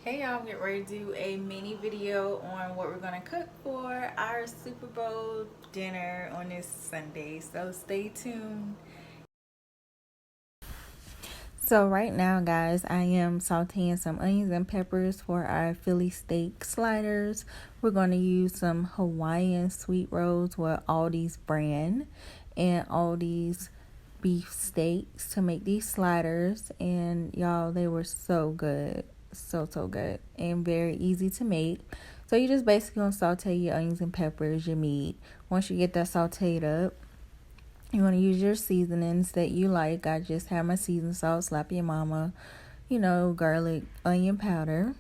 Hey y'all, get ready to do a mini video on what we're gonna cook for our Super Bowl dinner on this Sunday. So stay tuned. So right now, guys, I am sauteing some onions and peppers for our Philly steak sliders. We're going to use some Hawaiian sweet rolls with Aldi's brand and Aldi's beef steaks to make these sliders. And y'all, they were so good. So good and very easy to make. So you just basically gonna saute your onions and peppers, your meat. Once you get that sauteed up, you want to use your seasonings that you like. I just have my seasoning salt, slap your mama, garlic, onion powder.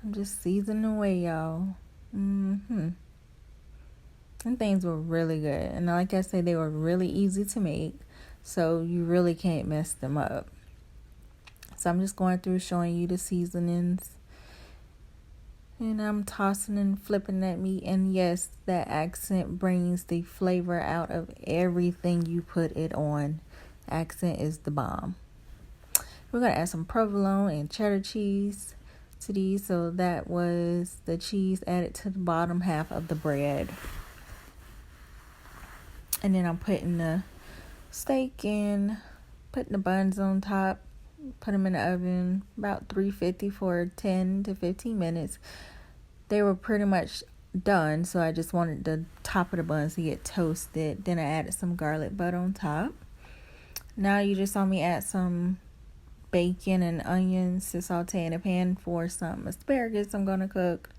I'm just seasoning away, y'all. And things were really good. And like I said, they were really easy to make. So you really can't mess them up. So I'm just going through showing you the seasonings. And I'm tossing and flipping that meat. And yes, that accent brings the flavor out of everything you put it on. Accent is the bomb. We're going to add some provolone and cheddar cheese to these. So that was the cheese added to the bottom half of the bread. And then I'm putting the steak in, putting the buns on top. Put them in the oven about 350 for 10 to 15 minutes. They were pretty much done, so I just wanted the top of the buns to get toasted. Then I added some garlic butter on top. Now you just saw me add some bacon and onions to saute in a pan for some asparagus I'm going to cook.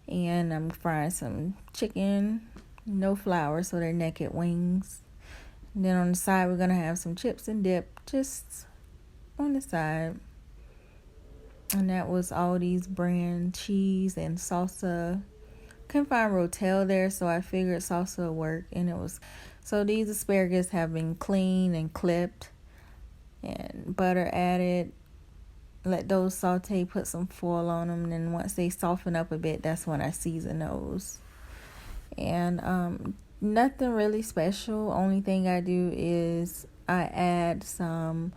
And I'm frying some chicken, no flour, so they're naked wings. And then on the side, we're going to have some chips and dip, just on the side. And that was Aldi's brand cheese and salsa. Couldn't find Rotel there, so I figured salsa would work. And it was, so these asparagus have been cleaned and clipped and butter added. Let those saute, put some foil on them, and then once they soften up a bit, that's when I season those. And nothing really special. Only thing I do is I add some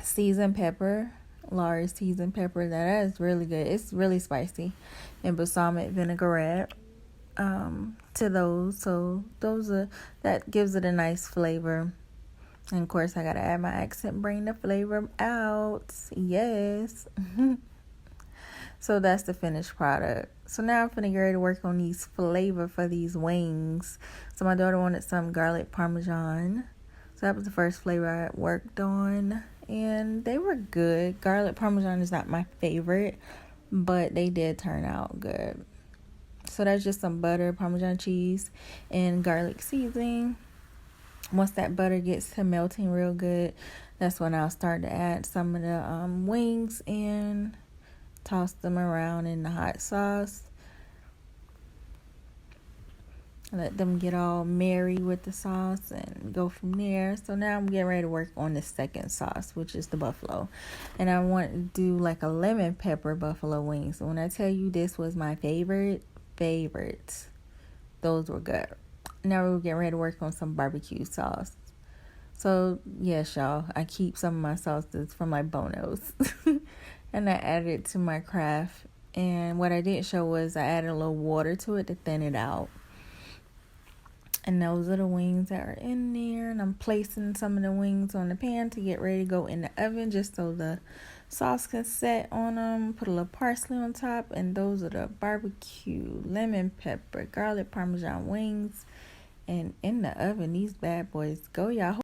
seasoned pepper, large seasoned pepper. That is really good. It's really spicy. And balsamic vinaigrette to those. So that gives it a nice flavor. And of course I gotta add my accent, bring the flavor out. Yes. So that's the finished product. So now I'm finna get ready to work on these flavor for these wings. So my daughter wanted some garlic parmesan. So that was the first flavor I worked on. And they were good. Garlic parmesan is not my favorite, but they did turn out good. So that's just some butter, parmesan cheese, and garlic seasoning. Once that butter gets to melting real good, that's when I'll start to add some of the wings and toss them around in the hot sauce. Let them get all merry with the sauce and go from there. So now I'm getting ready to work on the second sauce, which is the buffalo. And I want to do like a lemon pepper buffalo wings. So when I tell you this was my favorites, those were good. Now we're getting ready to work on some barbecue sauce. So yes, y'all, I keep some of my sauces from like Bono's. And I added it to my craft. And what I didn't show was I added a little water to it to thin it out. And those are the wings that are in there. And I'm placing some of the wings on the pan to get ready to go in the oven just so the sauce can set on them. Put a little parsley on top. And those are the barbecue, lemon pepper, garlic parmesan wings. And in the oven, these bad boys go, y'all.